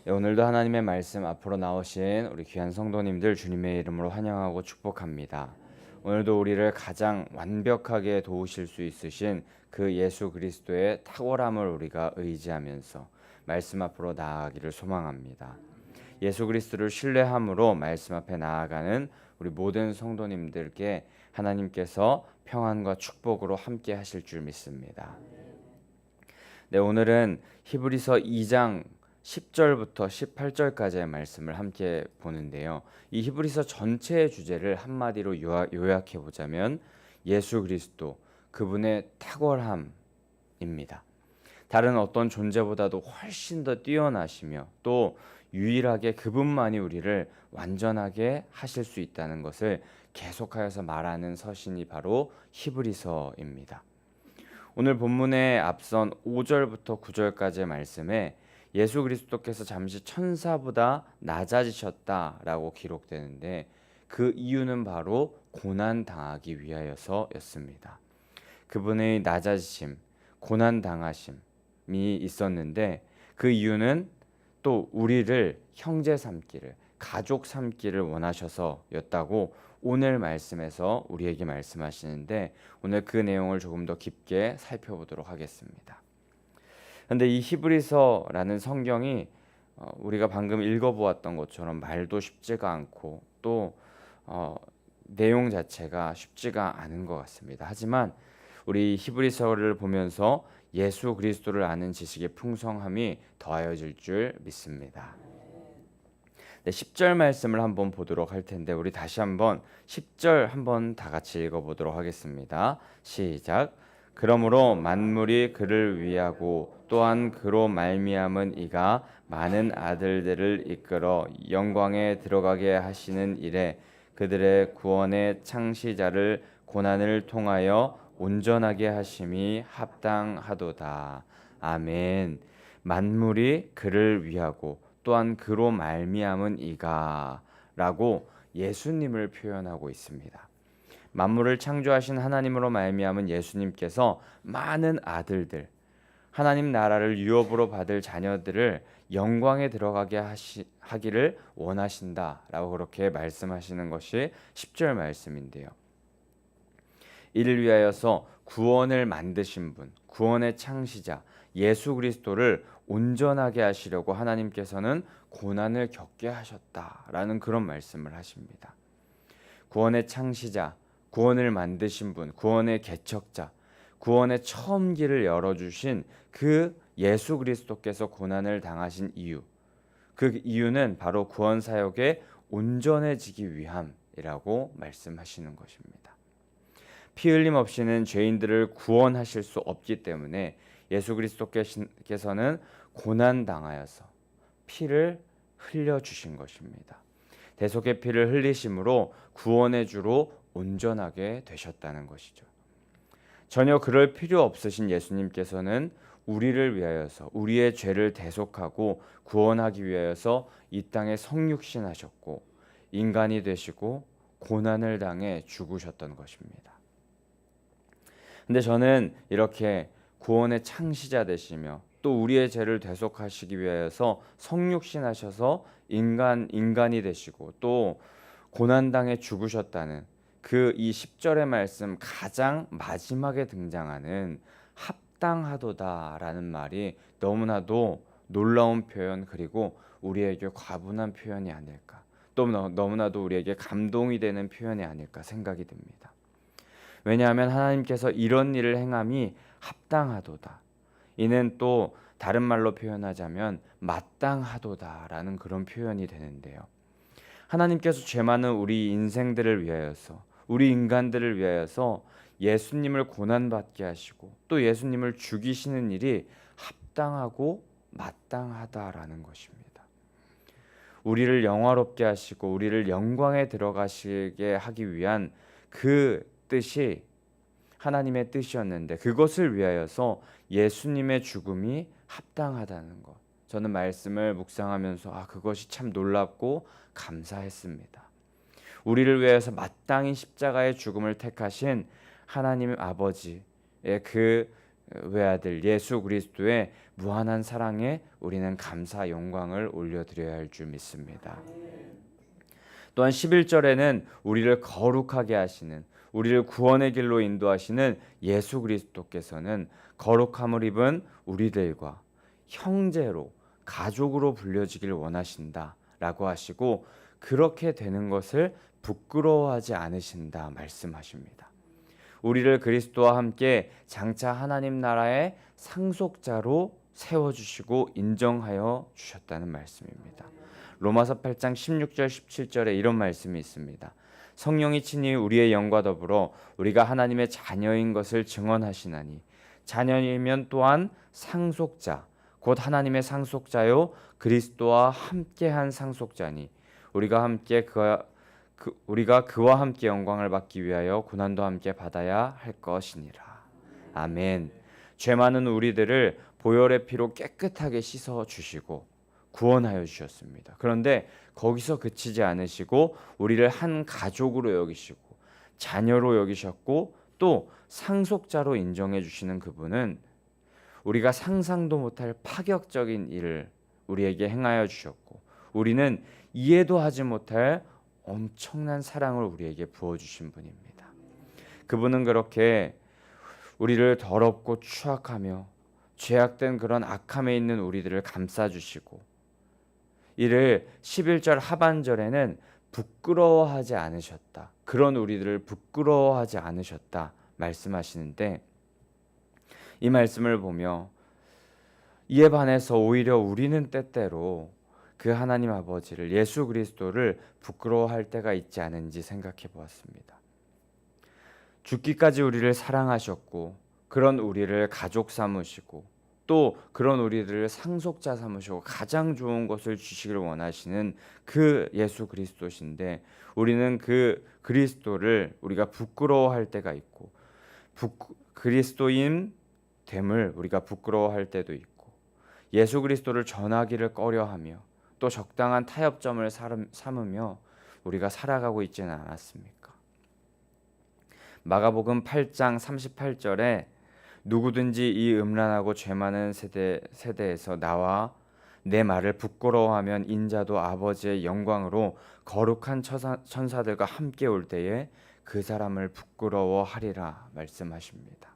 네, 오늘도 하나님의 말씀 앞으로 나오신 우리 귀한 성도님들 주님의 이름으로 환영하고 축복합니다. 오늘도 우리를 가장 완벽하게 도우실 수 있으신 그 예수 그리스도의 탁월함을 우리가 의지하면서 말씀 앞으로 나아가기를 소망합니다. 예수 그리스도를 신뢰함으로 말씀 앞에 나아가는 우리 모든 성도님들께 하나님께서 평안과 축복으로 함께 하실 줄 믿습니다. 네, 오늘은 히브리서 2장 10절부터 18절까지의 말씀을 함께 보는데요. 이 히브리서 전체의 주제를 한마디로 요약해 보자면 예수 그리스도, 그분의 탁월함입니다. 다른 어떤 존재보다도 훨씬 더 뛰어나시며 또 유일하게 그분만이 우리를 완전하게 하실 수 있다는 것을 계속하여서 말하는 서신이 바로 히브리서입니다. 오늘 본문의 앞선 5절부터 9절까지의 말씀에 예수 그리스도께서 잠시 천사보다 낮아지셨다라고 기록되는데 그 이유는 바로 고난 당하기 위하여서였습니다. 그분의 낮아지심, 고난 당하심이 있었는데 그 이유는 또 우리를 형제 삼기를, 가족 삼기를 원하셔서였다고 오늘 말씀에서 우리에게 말씀하시는데 오늘 그 내용을 조금 더 깊게 살펴보도록 하겠습니다. 그런데 이 히브리서라는 성경이 우리가 방금 읽어보았던 것처럼 말도 쉽지가 않고 또 내용 자체가 쉽지가 않은 것 같습니다. 하지만 우리 히브리서를 보면서 예수 그리스도를 아는 지식의 풍성함이 더하여질 줄 믿습니다. 네, 10절 말씀을 한번 보도록 할 텐데 우리 다시 한번 10절 한번 다 같이 읽어보도록 하겠습니다. 시작. 그러므로 만물이 그를 위하고 또한 그로 말미암은 이가 많은 아들들을 이끌어 영광에 들어가게 하시는 일에 그들의 구원의 창시자를 고난을 통하여 온전하게 하심이 합당하도다. 아멘. 만물이 그를 위하고 또한 그로 말미암은 이가 라고 예수님을 표현하고 있습니다. 만물을 창조하신 하나님으로 말미암은 예수님께서 많은 아들들, 하나님 나라를 유업으로 받을 자녀들을 영광에 들어가게 하기를 원하신다라고 그렇게 말씀하시는 것이 10절 말씀인데요. 이를 위하여서 구원을 만드신 분, 구원의 창시자 예수 그리스도를 온전하게 하시려고 하나님께서는 고난을 겪게 하셨다라는 그런 말씀을 하십니다. 구원의 창시자, 구원을 만드신 분, 구원의 개척자, 구원의 처음 길을 열어주신 그 예수 그리스도께서 고난을 당하신 이유, 그 이유는 바로 구원 사역에 온전해지기 위함이라고 말씀하시는 것입니다. 피 흘림 없이는 죄인들을 구원하실 수 없기 때문에 예수 그리스도께서는 고난 당하여서 피를 흘려 주신 것입니다. 대속의 피를 흘리심으로 구원의 주로 온전하게 되셨다는 것이죠. 전혀 그럴 필요 없으신 예수님께서는 우리를 위하여서 우리의 죄를 대속하고 구원하기 위하여서 이 땅에 성육신하셨고 인간이 되시고 고난을 당해 죽으셨던 것입니다. 근데 저는 이렇게 구원의 창시자 되시며 또 우리의 죄를 대속하시기 위하여서 성육신하셔서 인간이 되시고 또 고난당해 죽으셨다는 그 이 10절의 말씀 가장 마지막에 등장하는 합당하도다라는 말이 너무나도 놀라운 표현 그리고 우리에게 과분한 표현이 아닐까 또 너무나도 우리에게 감동이 되는 표현이 아닐까 생각이 듭니다. 왜냐하면 하나님께서 이런 일을 행함이 합당하도다. 이는 또 다른 말로 표현하자면 마땅하도다라는 그런 표현이 되는데요. 하나님께서 죄 많은 우리 인생들을 위하여서 우리 인간들을 위하여서 예수님을 고난받게 하시고 또 예수님을 죽이시는 일이 합당하고 마땅하다라는 것입니다. 우리를 영화롭게 하시고 우리를 영광에 들어가시게 하기 위한 그 뜻이 하나님의 뜻이었는데 그것을 위하여서 예수님의 죽음이 합당하다는 것. 저는 말씀을 묵상하면서 그것이 참 놀랍고 감사했습니다. 우리를 위해서 마땅히 십자가의 죽음을 택하신 하나님 아버지의 그 외아들 예수 그리스도의 무한한 사랑에 우리는 감사 영광을 올려드려야 할 줄 믿습니다. 또한 11절에는 우리를 거룩하게 하시는, 우리를 구원의 길로 인도하시는 예수 그리스도께서는 거룩함을 입은 우리들과 형제로, 가족으로 불려지길 원하신다 라고 하시고, 그렇게 되는 것을 부끄러워하지 않으신다 말씀하십니다. 우리를 그리스도와 함께 장차 하나님 나라의 상속자로 세워주시고 인정하여 주셨다는 말씀입니다. 로마서 8장 16절 17절에 이런 말씀이 있습니다. 성령이 친히 우리의 영과 더불어 우리가 하나님의 자녀인 것을 증언하시나니 자녀이면 또한 상속자 곧 하나님의 상속자요 그리스도와 함께한 상속자니 우리가 그와 함께 영광을 받기 위하여 고난도 함께 받아야 할 것이니라. 아멘. 죄 많은 우리들을 보혈의 피로 깨끗하게 씻어 주시고 구원하여 주셨습니다. 그런데 거기서 그치지 않으시고 우리를 한 가족으로 여기시고 자녀로 여기셨고 또 상속자로 인정해 주시는 그분은 우리가 상상도 못할 파격적인 일을 우리에게 행하여 주셨고 우리는 이해도 하지 못할 엄청난 사랑을 우리에게 부어주신 분입니다. 그분은 그렇게 우리를 더럽고 추악하며 죄악된 그런 악함에 있는 우리들을 감싸주시고 이를 11절 하반절에는 부끄러워하지 않으셨다. 그런 우리들을 부끄러워하지 않으셨다 말씀하시는데 이 말씀을 보며 이에 반해서 오히려 우리는 때때로 그 하나님 아버지를 예수 그리스도를 부끄러워할 때가 있지 않은지 생각해 보았습니다. 죽기까지 우리를 사랑하셨고 그런 우리를 가족 삼으시고 또 그런 우리들을 상속자 삼으시고 가장 좋은 것을 주시길 원하시는 그 예수 그리스도신데 우리는 그 그리스도를 우리가 부끄러워할 때가 있고 그리스도인 됨을 우리가 부끄러워할 때도 있고 예수 그리스도를 전하기를 꺼려하며 또 적당한 타협점을 삼으며 우리가 살아가고 있지는 않았습니까? 마가복음 8장 38절에 누구든지 이 음란하고 죄 많은 세대에서 나와 내 말을 부끄러워하면 인자도 아버지의 영광으로 거룩한 천사들과 함께 올 때에 그 사람을 부끄러워하리라 말씀하십니다.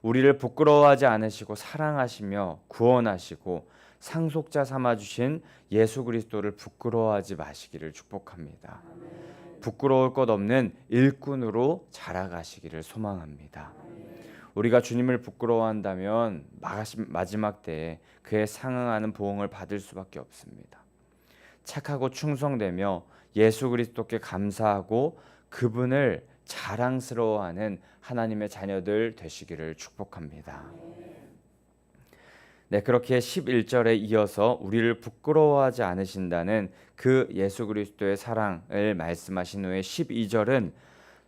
우리를 부끄러워하지 않으시고 사랑하시며 구원하시고 상속자 삼아주신 예수 그리스도를 부끄러워하지 마시기를 축복합니다. 부끄러울 것 없는 일꾼으로 자라가시기를 소망합니다. 우리가 주님을 부끄러워한다면 마지막 때에 그에 상응하는 보응을 받을 수밖에 없습니다. 착하고 충성되며 예수 그리스도께 감사하고 그분을 자랑스러워하는 하나님의 자녀들 되시기를 축복합니다. 네, 그렇게 11절에 이어서 우리를 부끄러워하지 않으신다는 그 예수 그리스도의 사랑을 말씀하신 후에 12절은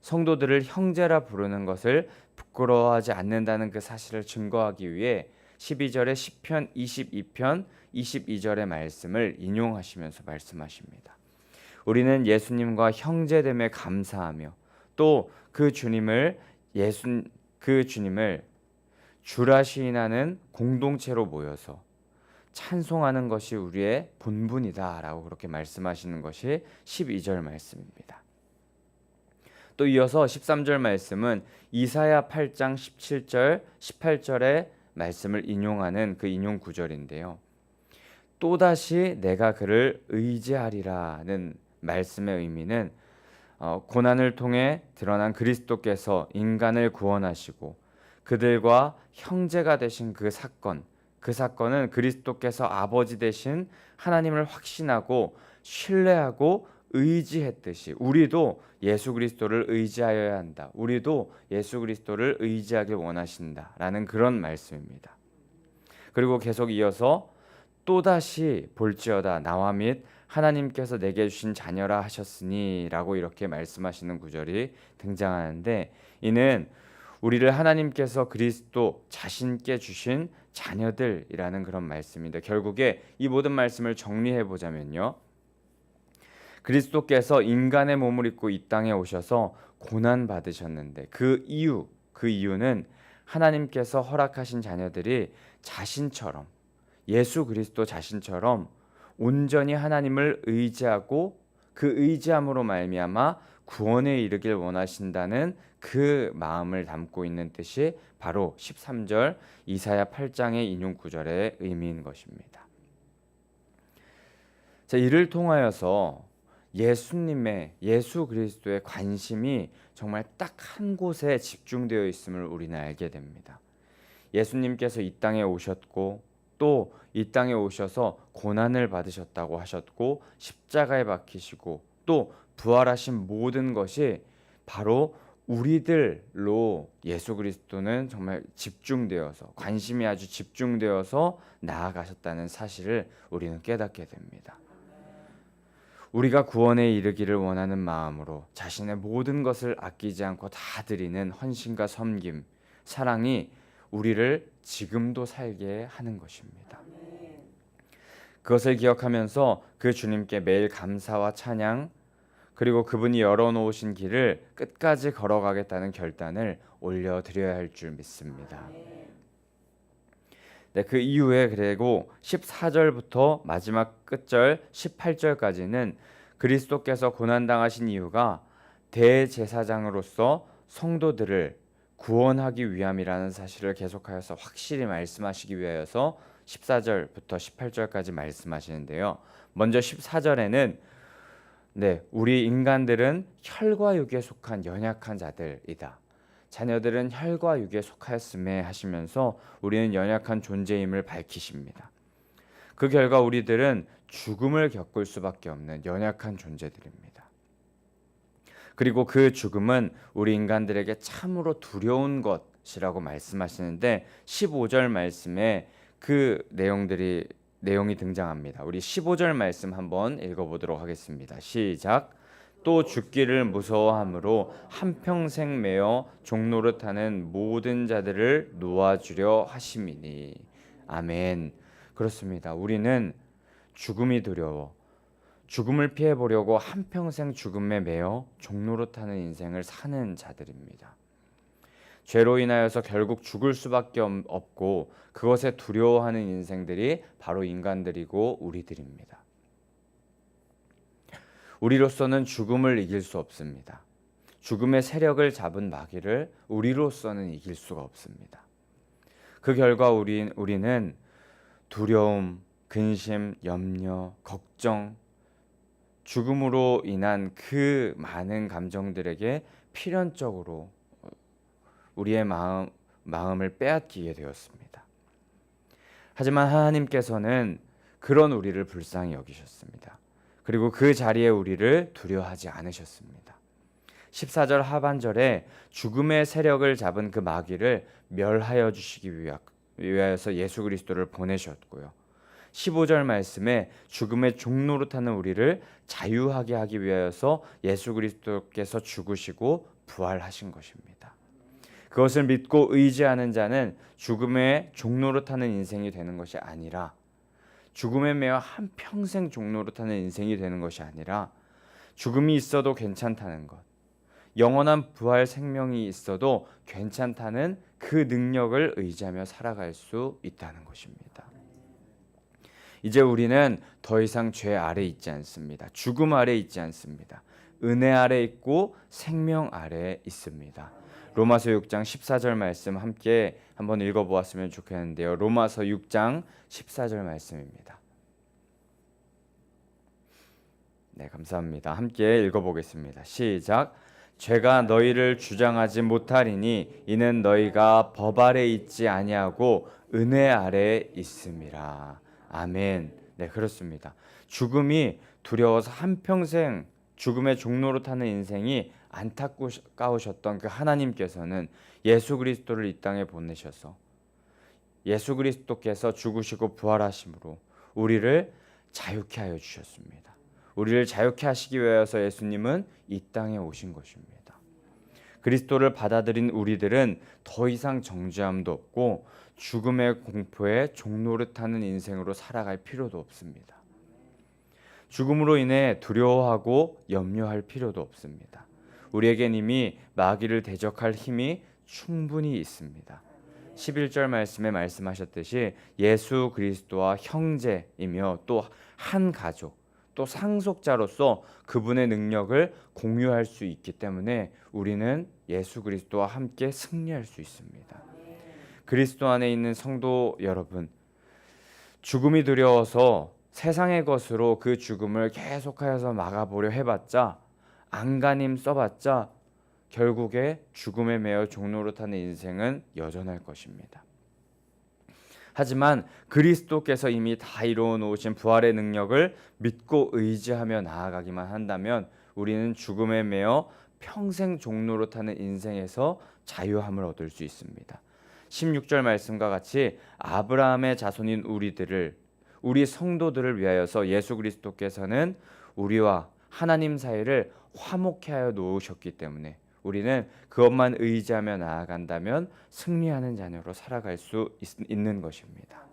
성도들을 형제라 부르는 것을 부끄러워하지 않는다는 그 사실을 증거하기 위해 12절에 시편 22편 22절의 말씀을 인용하시면서 말씀하십니다. 우리는 예수님과 형제됨에 감사하며 또 그 주님을 주라 시인하는 공동체로 모여서 찬송하는 것이 우리의 본분이다라고 그렇게 말씀하시는 것이 12절 말씀입니다. 또 이어서 13절 말씀은 이사야 8장 17절 18절의 말씀을 인용하는 그 인용 구절인데요. 또다시 내가 그를 의지하리라는 말씀의 의미는 고난을 통해 드러난 그리스도께서 인간을 구원하시고 그들과 형제가 되신 그 사건은 그리스도께서 아버지 되신 하나님을 확신하고 신뢰하고 의지했듯이 우리도 예수 그리스도를 의지하여야 한다. 우리도 예수 그리스도를 의지하길 원하신다라는 그런 말씀입니다. 그리고 계속 이어서 또다시 볼지어다 나와 및 하나님께서 내게 주신 자녀라 하셨으니 라고 이렇게 말씀하시는 구절이 등장하는데 이는 우리를 하나님께서 그리스도 자신께 주신 자녀들이라는 그런 말씀인데 결국에 이 모든 말씀을 정리해 보자면요. 그리스도께서 인간의 몸을 입고 이 땅에 오셔서 고난 받으셨는데 그 이유는 하나님께서 허락하신 자녀들이 자신처럼, 예수 그리스도 자신처럼 온전히 하나님을 의지하고 그 의지함으로 말미암아 구원에 이르길 원하신다는 그 마음을 담고 있는 뜻이 바로 13절 이사야 8장의 인용 구절의 의미인 것입니다. 자, 이를 통하여서 예수 그리스도의 관심이 정말 딱 한 곳에 집중되어 있음을 우리는 알게 됩니다. 예수님께서 이 땅에 오셨고 또 이 땅에 오셔서 고난을 받으셨다고 하셨고 십자가에 박히시고 또 부활하신 모든 것이 바로 우리들로 예수 그리스도는 정말 집중되어서 관심이 아주 집중되어서 나아가셨다는 사실을 우리는 깨닫게 됩니다. 우리가 구원에 이르기를 원하는 마음으로 자신의 모든 것을 아끼지 않고 다 드리는 헌신과 섬김, 사랑이 우리를 지금도 살게 하는 것입니다. 그것을 기억하면서 그 주님께 매일 감사와 찬양, 그리고 그분이 열어놓으신 길을 끝까지 걸어가겠다는 결단을 올려드려야 할 줄 믿습니다. 네, 그 이후에 그리고 14절부터 마지막 끝절 18절까지는 그리스도께서 고난당하신 이유가 대제사장으로서 성도들을 구원하기 위함이라는 사실을 계속하여서 확실히 말씀하시기 위하여서 14절부터 18절까지 말씀하시는데요. 먼저 14절에는 우리 인간들은 혈과 육에 속한 연약한 자들이다. 자녀들은 혈과 육에 속하였음에 하시면서 우리는 연약한 존재임을 밝히십니다. 그 결과 우리들은 죽음을 겪을 수밖에 없는 연약한 존재들입니다. 그리고 그 죽음은 우리 인간들에게 참으로 두려운 것이라고 말씀하시는데 15절 말씀에 그 내용이 등장합니다. 우리 15절 말씀 한번 읽어보도록 하겠습니다. 시작. 또 죽기를 무서워함으로 한평생 매어 종노릇하는 모든 자들을 놓아주려 하심이니. 아멘. 그렇습니다. 우리는 죽음이 두려워 죽음을 피해보려고 한평생 죽음에 매여 종노릇하는 인생을 사는 자들입니다. 죄로 인하여서 결국 죽을 수밖에 없고 그것에 두려워하는 인생들이 바로 인간들이고 우리들입니다. 우리로서는 죽음을 이길 수 없습니다. 죽음의 세력을 잡은 마귀를 우리로서는 이길 수가 없습니다. 그 결과 우리는 두려움, 근심, 염려, 걱정, 죽음으로 인한 그 많은 감정들에게 필연적으로 우리의 마음을 빼앗기게 되었습니다. 하지만 하나님께서는 그런 우리를 불쌍히 여기셨습니다. 그리고 그 자리에 우리를 두려워하지 않으셨습니다. 14절 하반절에 죽음의 세력을 잡은 그 마귀를 멸하여 주시기 위하여서 예수 그리스도를 보내셨고요. 15절 말씀에 죽음의 종노릇하는 우리를 자유하게 하기 위하여서 예수 그리스도께서 죽으시고 부활하신 것입니다. 그것을 믿고 의지하는 자는 죽음의 종노릇하는 인생이 되는 것이 아니라 죽음에 매여 한평생 종노릇하는 인생이 되는 것이 아니라 죽음이 있어도 괜찮다는 것, 영원한 부활 생명이 있어도 괜찮다는 그 능력을 의지하며 살아갈 수 있다는 것입니다. 이제 우리는 더 이상 죄 아래 있지 않습니다. 죽음 아래 있지 않습니다. 은혜 아래 있고 생명 아래 있습니다. 로마서 6장 14절 말씀 함께 한번 읽어보았으면 좋겠는데요. 로마서 6장 14절 말씀입니다. 네, 감사합니다. 함께 읽어보겠습니다. 시작. 죄가 너희를 주장하지 못하리니 이는 너희가 법 아래 있지 아니하고 은혜 아래 있음이라. 아멘. 네, 그렇습니다. 죽음이 두려워서 한평생 죽음의 종노릇하는 인생이 안타까우셨던 그 하나님께서는 예수 그리스도를 이 땅에 보내셔서 예수 그리스도께서 죽으시고 부활하심으로 우리를 자유케 하여 주셨습니다. 우리를 자유케 하시기 위하여서 예수님은 이 땅에 오신 것입니다. 그리스도를 받아들인 우리들은 더 이상 정죄함도 없고 죽음의 공포에 종노릇하는 인생으로 살아갈 필요도 없습니다. 죽음으로 인해 두려워하고 염려할 필요도 없습니다. 우리에겐 이미 마귀를 대적할 힘이 충분히 있습니다. 11절 말씀에 말씀하셨듯이 예수 그리스도와 형제이며 또 한 가족, 또 상속자로서 그분의 능력을 공유할 수 있기 때문에 우리는 예수 그리스도와 함께 승리할 수 있습니다. 그리스도 안에 있는 성도 여러분, 죽음이 두려워서 세상의 것으로 그 죽음을 계속하여서 막아보려 해봤자, 안간힘 써봤자 결국에 죽음에 매여 종로로 타는 인생은 여전할 것입니다. 하지만 그리스도께서 이미 다 이루어 놓으신 부활의 능력을 믿고 의지하며 나아가기만 한다면 우리는 죽음에 매여 평생 종로로 타는 인생에서 자유함을 얻을 수 있습니다. 16절 말씀과 같이 아브라함의 자손인 우리 성도들을 위하여서 예수 그리스도께서는 우리와 하나님 사이를 화목케 하여 놓으셨기 때문에 우리는 그것만 의지하며 나아간다면 승리하는 자녀로 살아갈 수 있는 것입니다.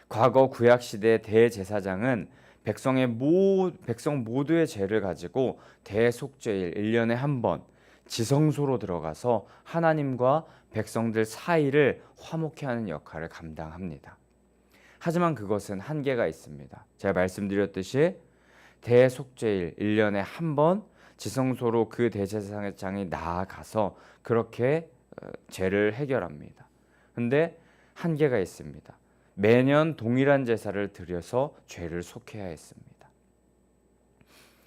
과거 구약시대 대제사장은 백성 모두의 죄를 가지고 대속죄일 1년에 한 번 지성소로 들어가서 하나님과 백성들 사이를 화목케 하는 역할을 감당합니다. 하지만 그것은 한계가 있습니다. 제가 말씀드렸듯이 대속죄일 1년에 한 번 지성소로 그 대제사장이 나아가서 그렇게 죄를 해결합니다. 근데 한계가 있습니다. 매년 동일한 제사를 드려서 죄를 속해야 했습니다.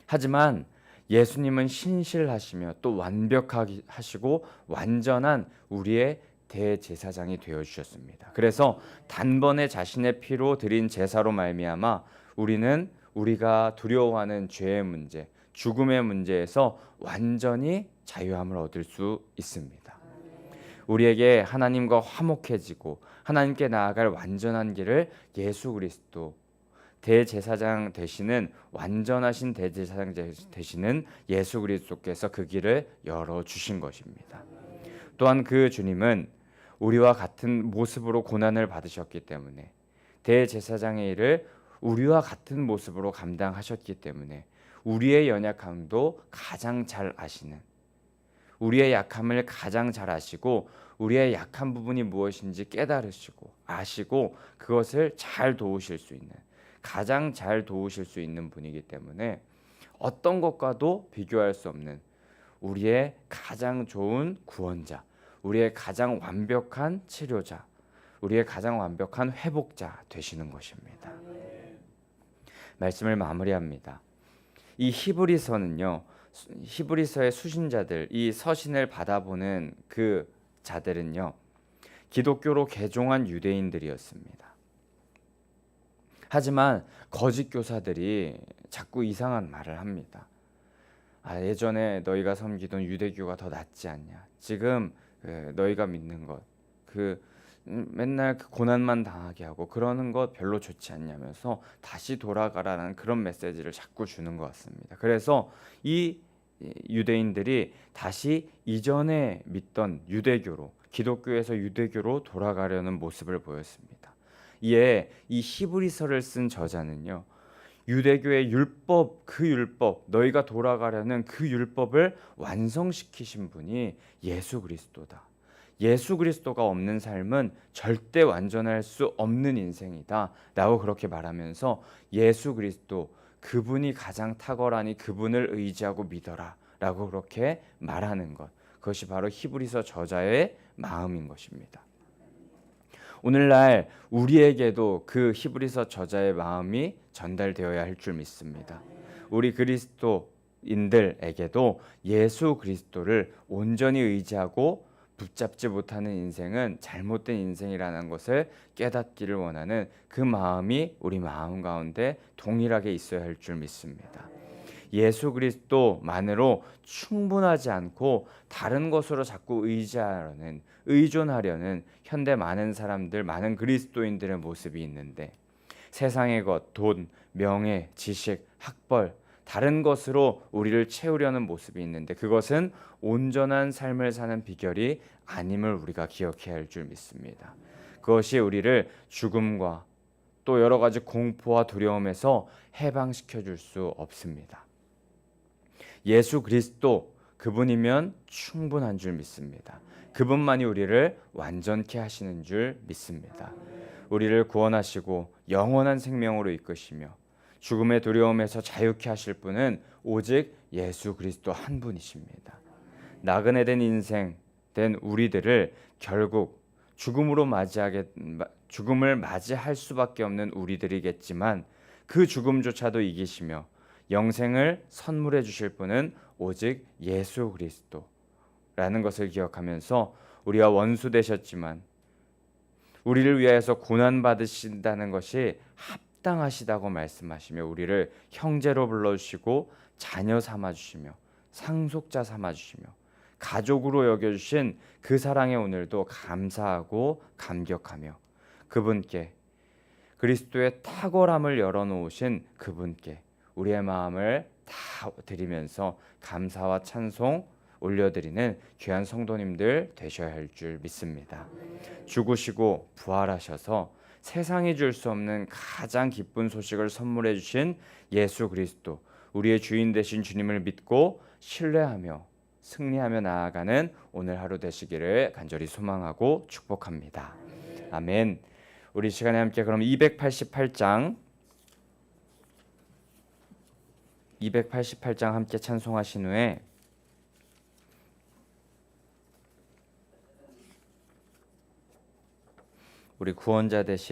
하지만 예수님은 신실하시며 또 완벽하시고 완전한 우리의 대제사장이 되어주셨습니다. 그래서 단번에 자신의 피로 드린 제사로 말미암아 우리는 우리가 두려워하는 죄의 문제, 죽음의 문제에서 완전히 자유함을 얻을 수 있습니다. 우리에게 하나님과 화목해지고 하나님께 나아갈 완전한 길을 예수 그리스도 대제사장 되시는 완전하신 대제사장 되시는 예수 그리스도께서 그 길을 열어주신 것입니다. 또한 그 주님은 우리와 같은 모습으로 고난을 받으셨기 때문에 대제사장의 일을 우리와 같은 모습으로 감당하셨기 때문에 우리의 연약함도 가장 잘 아시는, 우리의 약함을 가장 잘 아시고 우리의 약한 부분이 무엇인지 깨달으시고 아시고 그것을 잘 도우실 수 있는, 가장 잘 도우실 수 있는 분이기 때문에 어떤 것과도 비교할 수 없는 우리의 가장 좋은 구원자, 우리의 가장 완벽한 치료자, 우리의 가장 완벽한 회복자 되시는 것입니다. 말씀을 마무리합니다. 이 히브리서는요, 히브리서의 수신자들, 이 서신을 받아보는 그 자들은요, 기독교로 개종한 유대인들이었습니다. 하지만 거짓 교사들이 자꾸 이상한 말을 합니다. 예전에 너희가 섬기던 유대교가 더 낫지 않냐? 지금 너희가 믿는 것, 맨날 그 고난만 당하게 하고 그러는 것 별로 좋지 않냐면서 다시 돌아가라는 그런 메시지를 자꾸 주는 것 같습니다. 그래서 이 유대인들이 다시 이전에 믿던 유대교로, 기독교에서 유대교로 돌아가려는 모습을 보였습니다. 이에 이 히브리서를 쓴 저자는요, 유대교의 율법, 너희가 돌아가려는 그 율법을 완성시키신 분이 예수 그리스도다. 예수 그리스도가 없는 삶은 절대 완전할 수 없는 인생이다 라고 그렇게 말하면서 예수 그리스도, 그분이 가장 탁월하니 그분을 의지하고 믿어라 라고 그렇게 말하는 것, 그것이 바로 히브리서 저자의 마음인 것입니다. 오늘날 우리에게도 그 히브리서 저자의 마음이 전달되어야 할 줄 믿습니다. 우리 그리스도인들에게도 예수 그리스도를 온전히 의지하고 붙잡지 못하는 인생은 잘못된 인생이라는 것을 깨닫기를 원하는 그 마음이 우리 마음 가운데 동일하게 있어야 할 줄 믿습니다. 예수 그리스도만으로 충분하지 않고 다른 것으로 자꾸 의존하려는 현대 많은 사람들, 많은 그리스도인들의 모습이 있는데, 세상의 것, 돈, 명예, 지식, 학벌, 다른 것으로 우리를 채우려는 모습이 있는데 그것은 온전한 삶을 사는 비결이 아님을 우리가 기억해야 할 줄 믿습니다. 그것이 우리를 죽음과 또 여러 가지 공포와 두려움에서 해방시켜 줄 수 없습니다. 예수 그리스도, 그분이면 충분한 줄 믿습니다. 그분만이 우리를 완전케 하시는 줄 믿습니다. 우리를 구원하시고 영원한 생명으로 이끄시며 죽음의 두려움에서 자유케 하실 분은 오직 예수 그리스도 한 분이십니다. 나그네 된 인생 된 우리들을 결국 죽음을 맞이할 수밖에 없는 우리들이겠지만 그 죽음조차도 이기시며 영생을 선물해 주실 분은 오직 예수 그리스도라는 것을 기억하면서 우리와 원수 되셨지만 우리를 위하여서 고난 받으신다는 것이 합당하시다고 말씀하시며 우리를 형제로 불러주시고 자녀 삼아주시며 상속자 삼아주시며 가족으로 여겨주신 그 사랑에 오늘도 감사하고 감격하며 그분께 그리스도의 탁월함을 열어놓으신 그분께 우리의 마음을 다 드리면서 감사와 찬송 올려드리는 귀한 성도님들 되셔야 할 줄 믿습니다. 죽으시고 부활하셔서 세상이 줄 수 없는 가장 기쁜 소식을 선물해 주신 예수 그리스도 우리의 주인 되신 주님을 믿고 신뢰하며 승리하며 나아가는 오늘 하루 되시기를 간절히 소망하고 축복합니다. 아멘. 우리 시간에 함께 그럼 288장 함께 찬송하신 후에 우리 구원자 되신